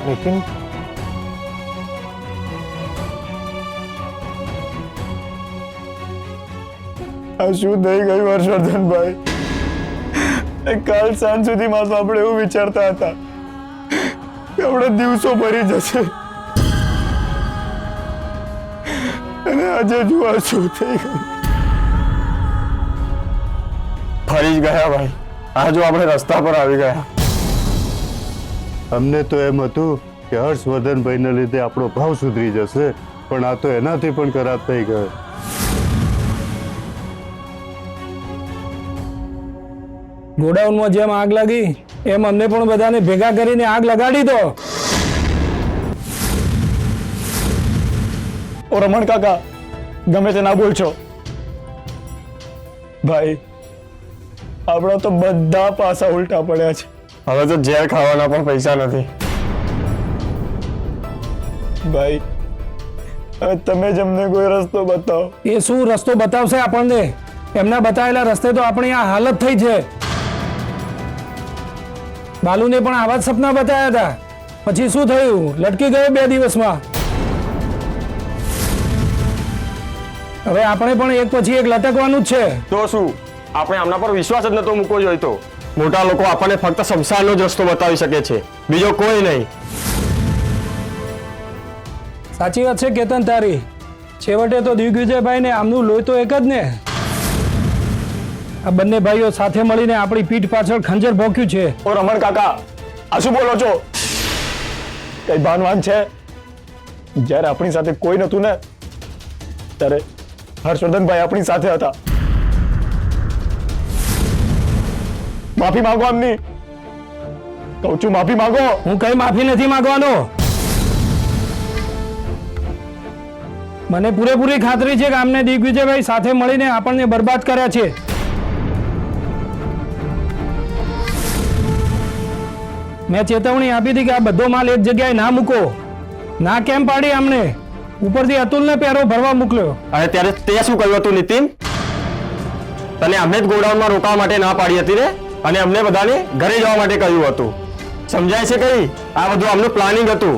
નીતિન, આ શું થઈ ગયું હર્ષવર્ધનભાઈ? કાલ સાંજ સુધીમાં તો આપણે એવું વિચારતા હતા કે આપણે દિવસો ભરી જશે, અને આજે જુઓ શું થઈ ગયું. ફરી જ ગયા ભાઈ. આ જો આપણે રસ્તા પર આવી ગયા. અમને તો એમ હતું કે હર્ષવર્ધનભાઈને લીધે આપણો ભાવ સુધરી જશે, પણ આ તો એનાથી પણ ખરાબ થઈ ગયો. ગોડાઉનમાં જેમ આગ લાગી એમ અમને પણ બધાને ભેગા કરીને આગ લગાડી દો. ઓ રમણ કાકા, ગમે તે ના બોલશો ભાઈ, આપણા તો બધા પાસા ઉલટા પડ્યા છે. હવે તો ઝેર ખાવાના પણ પૈસા નથી ભાઈ. હવે તમે જ અમને કોઈ રસ્તો બતાવો. એ શું રસ્તો બતાવશે આપણને? એમના બતાવેલા રસ્તે તો આપણી આ હાલત થઈ છે. બાલુને પણ આવા જ સપના બતાવ્યા હતા, પછી શું થયું? લટકી ગયો 2 દિવસમાં. હવે આપણે પણ એક પછી એક લટકવાનું જ છે. તો શું આપણે આમના પર વિશ્વાસ જ નતો મૂકવો જોઈએ? તો મોટા લોકો આપણને ફક્ત શમશાનનો જ રસ્તો બતાવી શકે છે, બીજો કોઈ નહીં. સાચી વાત છે કેતન તારી. છેવટે તો દિગ્વિજયભાઈ ને આમનું લોહી તો એક જ ને. આ બંને ભાઈઓ સાથે મળીને આપણી પીઠ પાછળ ખંજર ભોંક્યું છે. ઓ રમણ કાકા, આ શું બોલો છો? કઈ ભાનવાન છે? જ્યારે આપણી સાથે કોઈ નતું ને, ત્યારે હર્ષવર્ધનભાઈ આપણી સાથે હતા. માફી માંગો એમની. કહું છું માફી માંગો. હું કઈ માફી નથી માંગવાનો. મને પૂરેપૂરી ખાતરી છે કે આમને દિગ્વિજયભાઈ સાથે મળીને આપણને બરબાદ કર્યા છે. મેં ચેતવણી આપી હતી કે આ બધો માલ એક જગ્યાએ ના મૂકો. ના કેમ પાડી આમને? ઉપરથી અતુલને પેરો ભરવા મોકલ્યો. અને ત્યારે તે શું કહ્યું હતું નીતિન? તને અમે જ ગોડાઉનમાં રોકાવા માટે ના પાડી હતી ને, અને અમને બધાને ઘરે જવા માટે કહ્યું હતું. સમજાય છે કઈ? આ બધું આમનું પ્લાનિંગ હતું.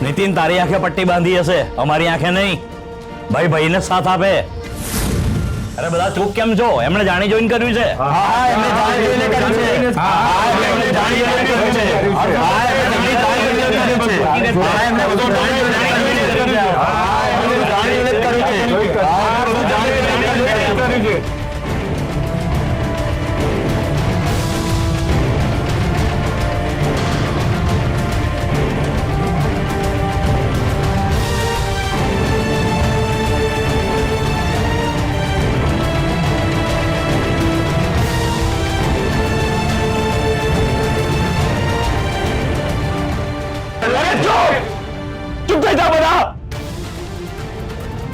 નીતિન, તારી આંખે પટ્ટી બાંધી હશે, અમારી આંખે નહીં. ભાઈ ભાઈને સાથ આપે. અરે બધા ચૂપ કેમ છો? એમણે જાણી જોઈને કર્યું છે. હા, એમને જાણી જોઈને કર્યું છે. હા, એમને જાણી જોઈને કર્યું છે. હા, એમને જાણી જોઈને કર્યું છે. હા, એમને બધું જાણી જોઈને કર્યું છે. હા, એમને જાણી જોઈને કર્યું છે. હા, બધું જાણી જોઈને કર્યું છે.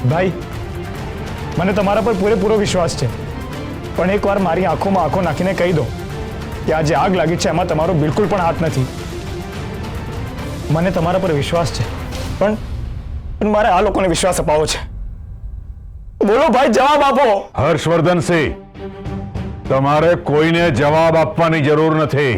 ભાઈ, મને તમારા પર પૂરેપૂરો વિશ્વાસ છે, પણ એકવાર મારી આંખોમાં આંખો નાખીને કહી દો કે આ જે આગ લાગી છે એમાં તમારો બિલકુલ પણ હાથ નથી. મને તમારા પર વિશ્વાસ છે, પણ મારે આ લોકોને વિશ્વાસ અપાવવો છે. બોલો ભાઈ, જવાબ આપો. હર્ષવર્ધનસિંહ, તમારે કોઈને જવાબ આપવાની જરૂર નથી.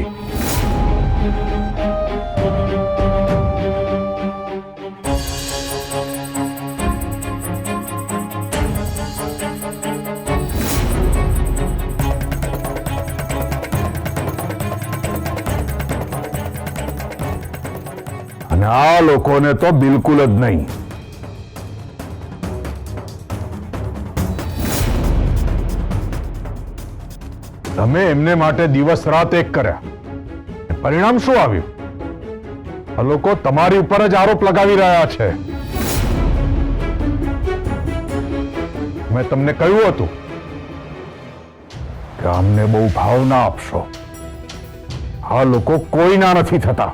અને આ લોકોને તો બિલકુલ જ નહીં. તમે એમને માટે દિવસ રાત એક કર્યા, પરિણામ શું આવ્યું? આ લોકો તમારી ઉપર જ આરોપ લગાવી રહ્યા છે. મેં તમને કહ્યું હતું કે અમને બહુ ભાવ ના આપશો. આ લોકો કોઈના નથી થતા.